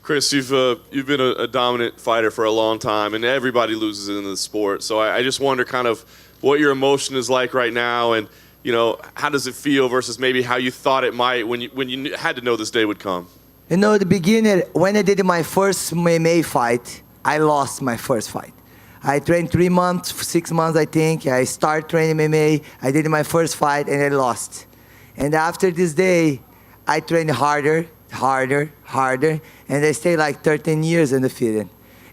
Cris, you've been a dominant fighter for a long time, and everybody loses in the sport. So I just wonder kind of what your emotion is like right now, and how does it feel versus maybe how you thought it might when you had to know this day would come. The beginning, when I did my first MMA fight, I lost my first fight. I trained 3 months, 6 months, I think. I started training MMA. I did my first fight, and I lost. And after this day, I trained harder, and I stayed like 13 years undefeated.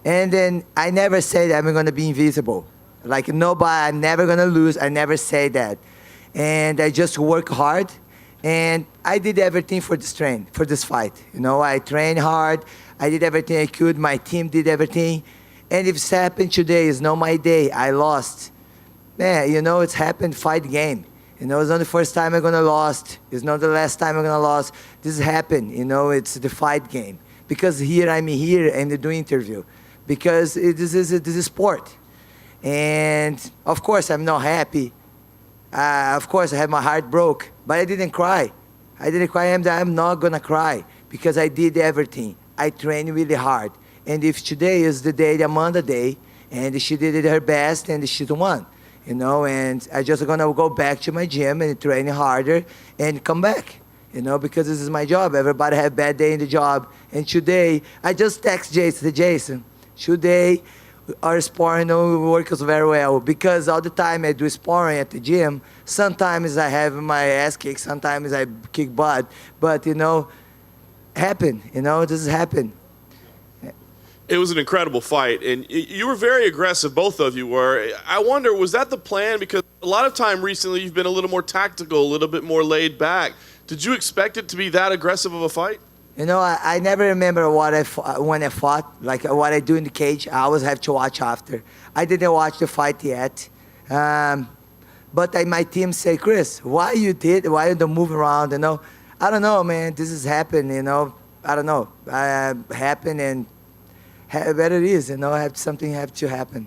And then I never said I'm going to be invisible. Like nobody, I'm never going to lose. I never say that. And I just work hard. And I did everything for this fight. I trained hard. I did everything I could. My team did everything. And if it's happened today, it's not my day. I lost. Man, it's happened, fight game. It's not the first time I'm gonna lost. It's not the last time I'm gonna lost. This happened. It's the fight game. Because I'm here and doing interview. Because this is sport. And of course I'm not happy. Of course I had my heart broke, but I didn't cry. I'm not gonna cry because I did everything. I trained really hard. And if today is the day, the Amanda day, and she did her best and she won. And I just gonna go back to my gym and train harder and come back, because this is my job. Everybody have bad day in the job. And today, I just text Jason, today our sparring works very well because all the time I do sparring at the gym, sometimes I have my ass kicked, sometimes I kick butt, but happen, this has happened. It was an incredible fight, and you were very aggressive, both of you were. I wonder, was that the plan? Because a lot of time recently you've been a little more tactical, a little bit more laid back. Did you expect it to be that aggressive of a fight? I never remember when I fought, like what I do in the cage. I always have to watch after. I didn't watch the fight yet. But my team say, Cris, why you don't move around, I don't know, man, this has happened, I don't know. Happened and where it is, something have to happen.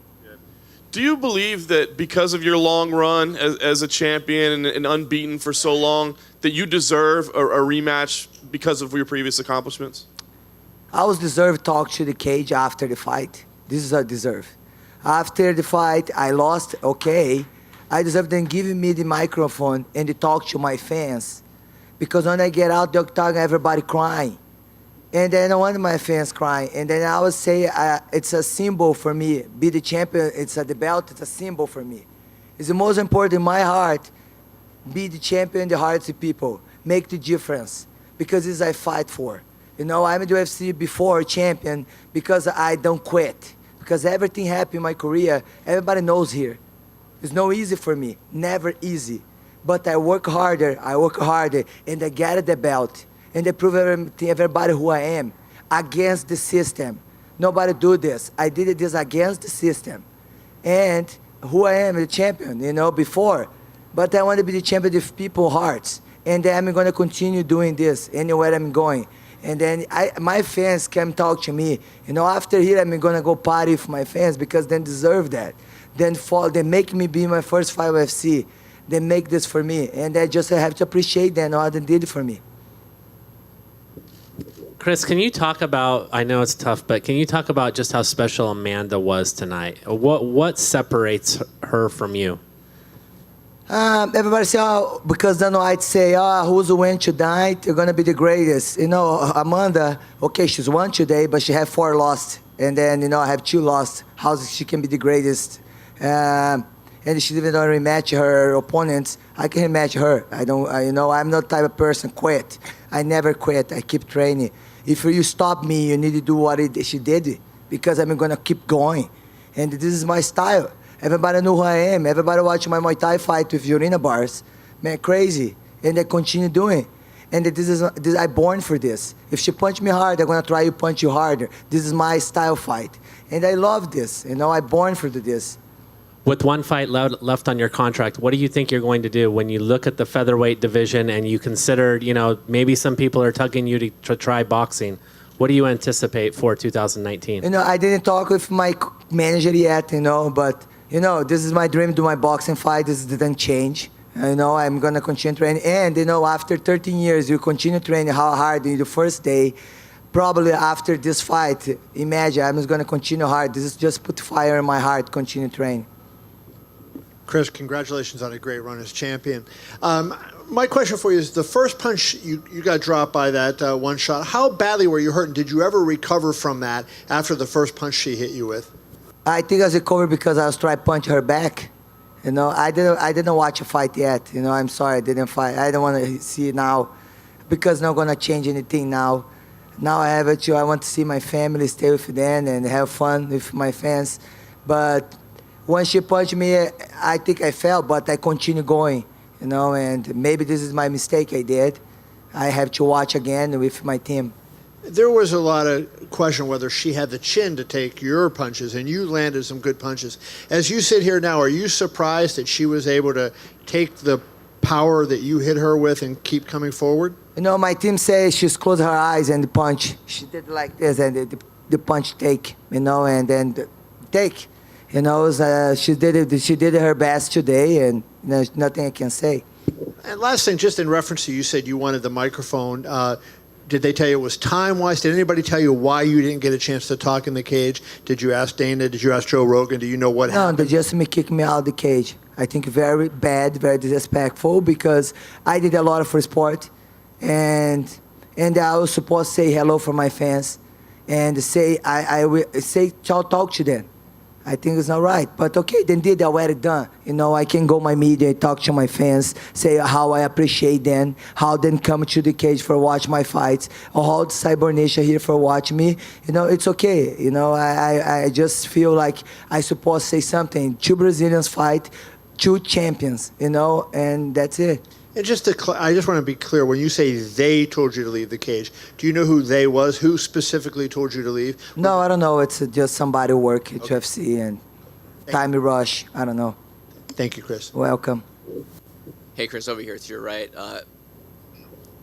Do you believe that because of your long run as a champion and unbeaten for so long, that you deserve a rematch because of your previous accomplishments? I always deserve to talk to the cage after the fight. This is what I deserve. After the fight, I lost, okay. I deserve them giving me the microphone and to talk to my fans. Because when I get out, they're talking, everybody crying. And then I want my fans crying. And then I would say it's a symbol for me. Be the champion, the belt, it's a symbol for me. It's the most important in my heart. Be the champion in the hearts of people. Make the difference. Because this is I fight for. I'm in the UFC before champion because I don't quit. Because everything happened in my career. Everybody knows here. It's no easy for me. Never easy. But I work harder, and I get the belt. And I prove everybody who I am against the system. Nobody do this. I did this against the system. And who I am, the champion, before. But I want to be the champion of people's hearts. And then I'm going to continue doing this anywhere I'm going. And then my fans can talk to me. After here, I'm going to go party with my fans because they deserve that. They make me be my first fight UFC. They make this for me. And I just have to appreciate them, what they did for me. Cris, can you talk about, I know it's tough, but can you talk about just how special Amanda was tonight? What separates her from you? Everybody say, because then I'd say, who's win tonight? You're going to be the greatest. Amanda, okay, she's won today, but she had 4 lost. And then, I have 2 lost. How she can be the greatest? And she didn't rematch her opponents. I can rematch her. I'm not the type of person quit. I never quit. I keep training. If you stop me, you need to do what she did because I'm going to keep going. And this is my style. Everybody know who I am. Everybody watch my Muay Thai fight with Urina bars. Man, crazy. And I continue doing. And I'm born for this. If she punch me hard, I'm going to try to punch you harder. This is my style fight. And I love this. I'm born for this. With 1 fight left on your contract, what do you think you're going to do when you look at the featherweight division and you consider, maybe some people are tugging you to try boxing? What do you anticipate for 2019? I didn't talk with my manager yet, but, this is my dream, do my boxing fight. This didn't change. I'm going to continue training. And, after 13 years, you continue training how hard in the first day. probably after this fight, imagine I'm just going to continue hard. This is just put fire in my heart, continue training. Cris, congratulations on a great run as champion. My question for you is, the first punch you got dropped by that one shot, how badly were you hurt, and did you ever recover from that after the first punch she hit you with? I think I was recovered because I was trying to punch her back. You know, I didn't watch a fight yet. You know, I'm sorry, I didn't fight. I don't want to see it now because not going to change anything now. Now I have it. I want to see my family, stay with them, and have fun with my fans. But when she punched me, I think I fell, but I continue going. You know, and maybe this is my mistake I did. I have to watch again with my team. There was a lot of question whether she had the chin to take your punches, and you landed some good punches. As you sit here now, are you surprised that she was able to take the power that you hit her with and keep coming forward? You know, my team says she's closed her eyes and the punch. She did like this, and the punch take, you know, and then the take. You know, she did her best today, and there's nothing I can say. And last thing, just in reference to you said you wanted the microphone. Did they tell you it was time-wise? Did anybody tell you why you didn't get a chance to talk in the cage? Did you ask Dana? Did you ask Joe Rogan? Do you know what happened? No, they just kicked me out of the cage. I think very bad, very disrespectful, because I did a lot for sport, and I was supposed to say hello for my fans, and say I will say talk to them. I think it's not right, but okay, then did already done. You know, I can go my media, talk to my fans, say how I appreciate them, how they come to the cage for watch my fights, or how the Cyborg Nation here for watch me. You know, it's okay. You know, I just feel like I supposed to say something. 2 Brazilians fight, 2 champions. You know, and that's it. And I just want to be clear, when you say they told you to leave the cage, do you know who they was? Who specifically told you to leave? No, I don't know. It's just somebody who work at UFC and time rush. I don't know. Thank you, Cris. Welcome. Hey, Cris, over here to your right.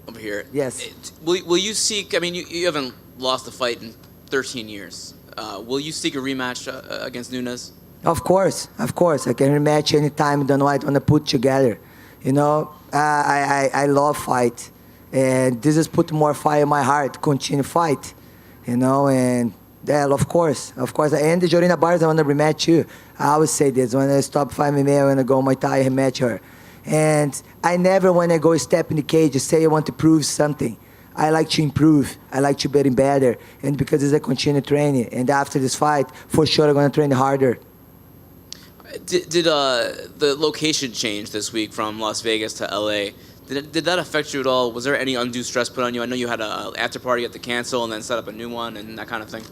Over here. Yes. Will you seek, I mean, you haven't lost a fight in 13 years. Will you seek a rematch against Nunes? Of course. I can rematch anytime. Don't know what I want to put together. You know, I love fight, and this has put more fire in my heart. Continue fight, you know, and yeah, of course. And the Jorina Bars, I want to rematch you. I always say this: when I stop fighting me, I want to go my Thai and rematch her. And I never, when I go step in the cage, say I want to prove something. I like to improve. I like to get better, and because it's a continued training. And after this fight, for sure, I'm gonna train harder. Did the location change this week from Las Vegas to LA? Did that affect you at all? Was there any undue stress put on you? I know you had an after party you had to cancel and then set up a new one and that kind of thing.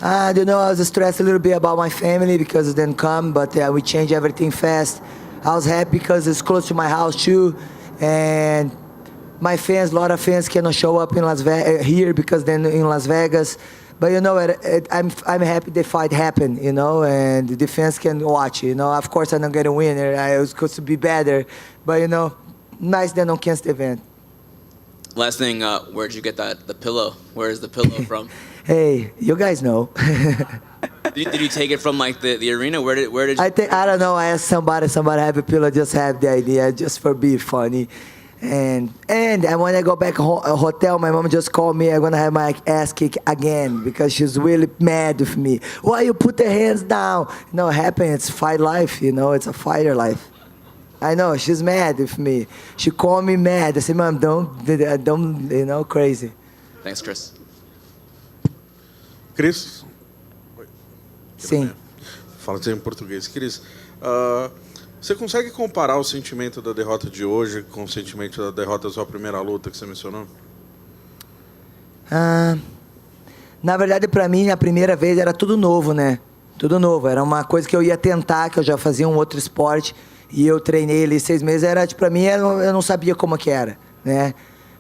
I don't know. I was stressed a little bit about my family because it didn't come, but we changed everything fast. I was happy because it's close to my house too, and my fans, a lot of fans cannot show up in here because they're in Las Vegas. But you know, I'm happy the fight happened, you know, and the fans can watch. You know, of course I'm not gonna win. I was supposed to be better, but you know, nice they don't cancel the event. Last thing, where'd you get the pillow? Where is the pillow from? Hey, you guys know. Did you take it from like the arena? Where did you? I don't know. I asked somebody have a pillow. Just have the idea, just for being funny. And when I go back hotel, my mom just called me. I'm gonna have my ass kicked again because she's really mad with me. Why you put the hands down? You know, happen. It's fight life. You know, it's a fighter life. I know she's mad with me. She called me mad. I said, "Mom, don't, you know, crazy." Thanks, Cris. Cris? Sim. Fala em português. Cris, você consegue comparar o sentimento da derrota de hoje com o sentimento da derrota da sua primeira luta que você mencionou? Na verdade, para mim, a primeira vez era tudo novo, né? Tudo novo. Era uma coisa que eu ia tentar, que eu já fazia um outro esporte. E eu treinei ali 6 meses. Para mim, eu não sabia como que era, né?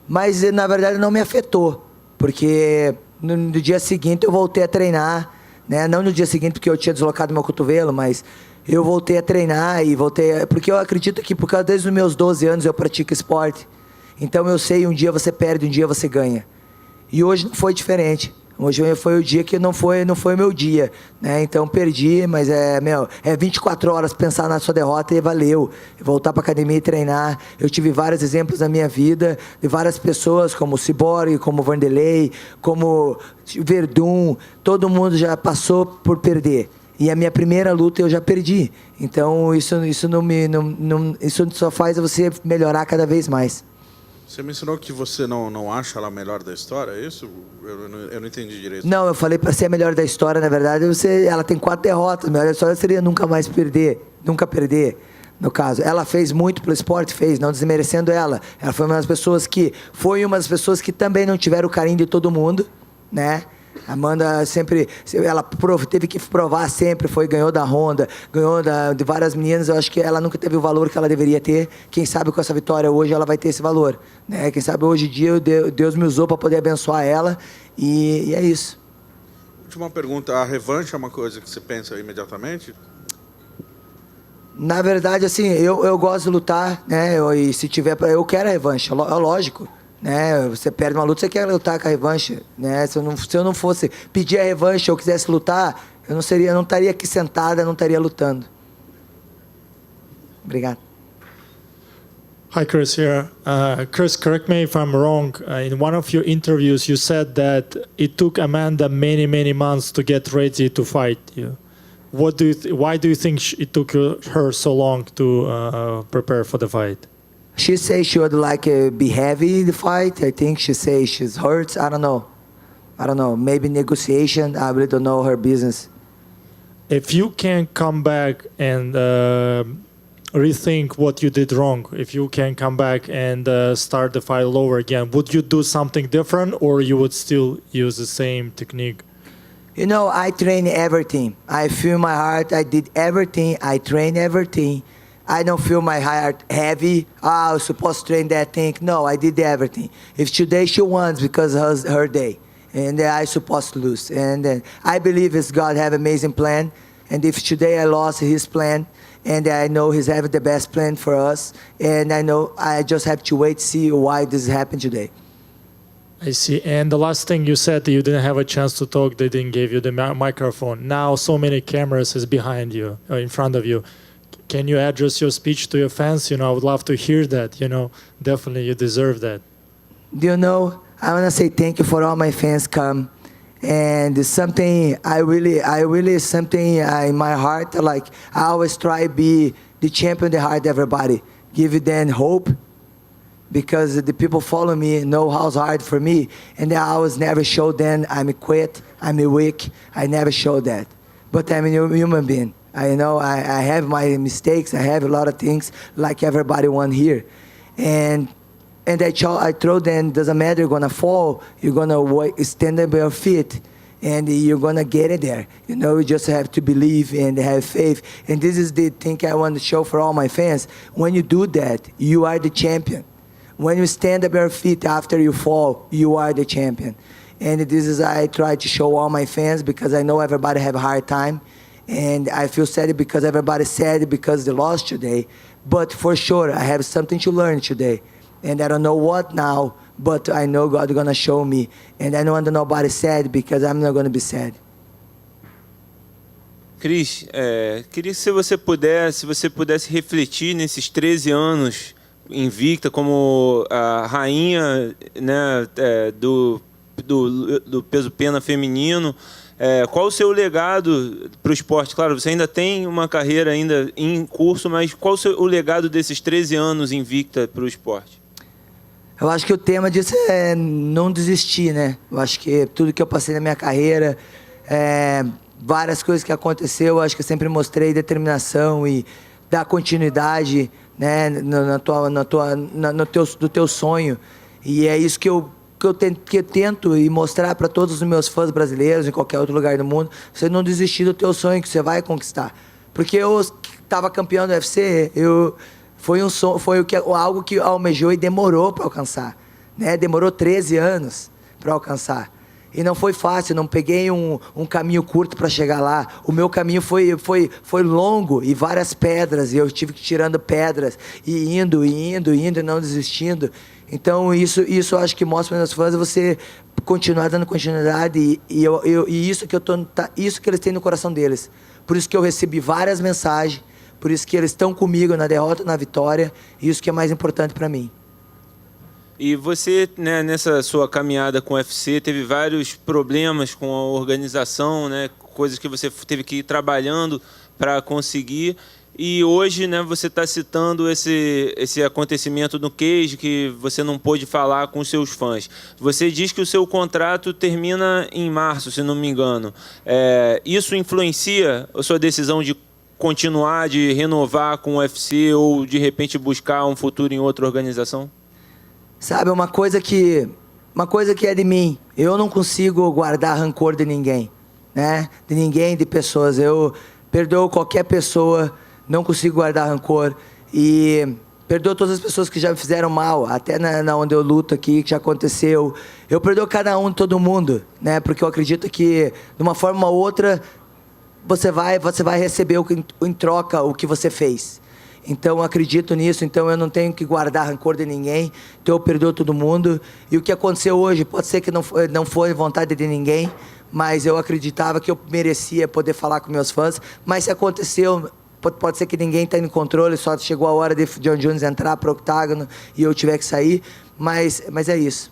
Mas, na verdade, não me afetou. Porque no dia seguinte eu voltei a treinar, né? Não no dia seguinte porque eu tinha deslocado meu cotovelo, mas eu voltei a treinar e voltei... Porque eu acredito que por causa desde os meus 12 anos eu pratico esporte. Então eu sei, um dia você perde, um dia você ganha. E hoje não foi diferente. Hoje foi o dia que não foi o meu dia, né? Então perdi, mas é 24 horas pensar na sua derrota e valeu. Voltar para academia e treinar. Eu tive vários exemplos na minha vida de várias pessoas, como o Cyborg, como o Vanderlei, como o Verdun. Todo mundo já passou por perder. E a minha primeira luta eu já perdi. Então isso só faz você melhorar cada vez mais. Você mencionou que você não acha ela a melhor da história, é isso? Eu não entendi direito. Não, eu falei para ser a melhor da história, na verdade, ela tem 4 derrotas. A melhor da história seria nunca mais perder. Nunca perder, no caso. Ela fez muito pelo esporte, não desmerecendo ela. Ela foi uma das pessoas que também não tiveram o carinho de todo mundo, né? Amanda sempre, ela teve que provar sempre, ganhou da Honda, ganhou de várias meninas. Eu acho que ela nunca teve o valor que ela deveria ter. Quem sabe com essa vitória hoje ela vai ter esse valor, né? Quem sabe hoje em dia Deus me usou para poder abençoar ela e é isso. Última pergunta, a revanche é uma coisa que você pensa imediatamente? Na verdade, assim, eu gosto de lutar, né? E se tiver, eu quero a revanche, é lógico. Né, você perde uma luta, você quer lutar com a revanche, né? Se eu não fosse pedir a revanche ou quisesse lutar, eu não estaria aqui sentada, não estaria lutando. Obrigado. Hi, Cris here. Cris, correct me if I'm wrong. In one of your interviews, you said that it took Amanda many, many months to get ready to fight you. Why do you think it took her so long to prepare for the fight? She says she would be heavy in the fight. I think she says she's hurt. I don't know. Maybe negotiation. I really don't know her business. If you can come back and rethink what you did wrong, if you can come back and start the fight all over again, would you do something different or you would still use the same technique? You know, I train everything. I feel my heart. I did everything. I train everything. I don't feel my heart heavy. I was supposed to train that thing. No, I did everything. If today she wins because it's her day, and I supposed to lose. And I believe it's God have amazing plan. And if today I lost his plan, and I know he's having the best plan for us, and I know I just have to wait to see why this happened today. I see. And the last thing you said, you didn't have a chance to talk. They didn't give you the microphone. Now so many cameras is behind you, or in front of you. Can you address your speech to your fans? I would love to hear that. Definitely you deserve that. Do you know, I want to say thank you for all my fans come. And it's something something in my heart, I always try to be the champion in the heart of everybody. Give them hope. Because the people follow me, know how it's hard for me. And I always never show them I'm quit, I'm weak. I never show that. But I'm a human being. I know I have my mistakes. I have a lot of things like everybody want here. And I told them, doesn't matter, you're going to fall. You're going to stand up on your feet. And you're going to get it there. You just have to believe and have faith. And this is the thing I want to show for all my fans. When you do that, you are the champion. When you stand up on your feet after you fall, you are the champion. And this is I try to show all my fans because I know everybody have a hard time. And I feel sad because everybody sad because they lost today. But for sure, I have something to learn today. And I don't know what now, but I know God is going to show me. And I don't want nobody sad because I'm not going to be sad. Cris, queria que se você pudesse refletir nesses 13 anos invicta como a rainha, né, do peso pena feminino. Qual o seu legado para o esporte? Claro, você ainda tem uma carreira ainda em curso, mas qual o legado desses 13 anos invicta para o esporte? Eu acho que o tema disso é não desistir, né? Eu acho que tudo que eu passei na minha carreira, várias coisas que aconteceu, eu acho que eu sempre mostrei determinação e dar continuidade, né, no teu sonho. E é isso que eu tento e mostrar para todos os meus fãs brasileiros, em qualquer outro lugar do mundo, você não desistir do teu sonho que você vai conquistar. Porque eu estava campeão do UFC, foi algo que almejou e demorou para alcançar, né? Demorou 13 anos para alcançar. E não foi fácil, não peguei um caminho curto para chegar lá. O meu caminho foi longo e várias pedras, e eu tive que ir tirando pedras, e indo, e não desistindo. Então, isso eu acho que mostra para os meus fãs você continuar dando continuidade e isso isso que eles têm no coração deles. Por isso que eu recebi várias mensagens, por isso que eles estão comigo na derrota, na vitória, e isso que é mais importante para mim. E você, né, nessa sua caminhada com o UFC, teve vários problemas com a organização, né, coisas que você teve que ir trabalhando para conseguir. E hoje, né, você está citando esse acontecimento no Cage, que você não pôde falar com os seus fãs. Você diz que o seu contrato termina em março, se não me engano. Isso influencia a sua decisão de continuar, de renovar com o UFC ou, de repente, buscar um futuro em outra organização? Sabe, uma coisa que é de mim. Eu não consigo guardar rancor de ninguém, né? De ninguém, de pessoas. Eu perdoo qualquer pessoa, não consigo guardar rancor. E perdoo todas as pessoas que já me fizeram mal, até na onde eu luto aqui, que já aconteceu. Eu perdoo cada um, todo mundo, né? Porque eu acredito que, de uma forma ou outra, você vai receber em troca o que você fez. Então, eu acredito nisso, então eu não tenho que guardar rancor de ninguém, então eu perdoo todo mundo. E o que aconteceu hoje, pode ser que não foi vontade de ninguém, mas eu acreditava que eu merecia poder falar com meus fãs. Mas se aconteceu, pode ser que ninguém está no controle, só chegou a hora de John Jones entrar para o octágono e eu tiver que sair, mas é isso.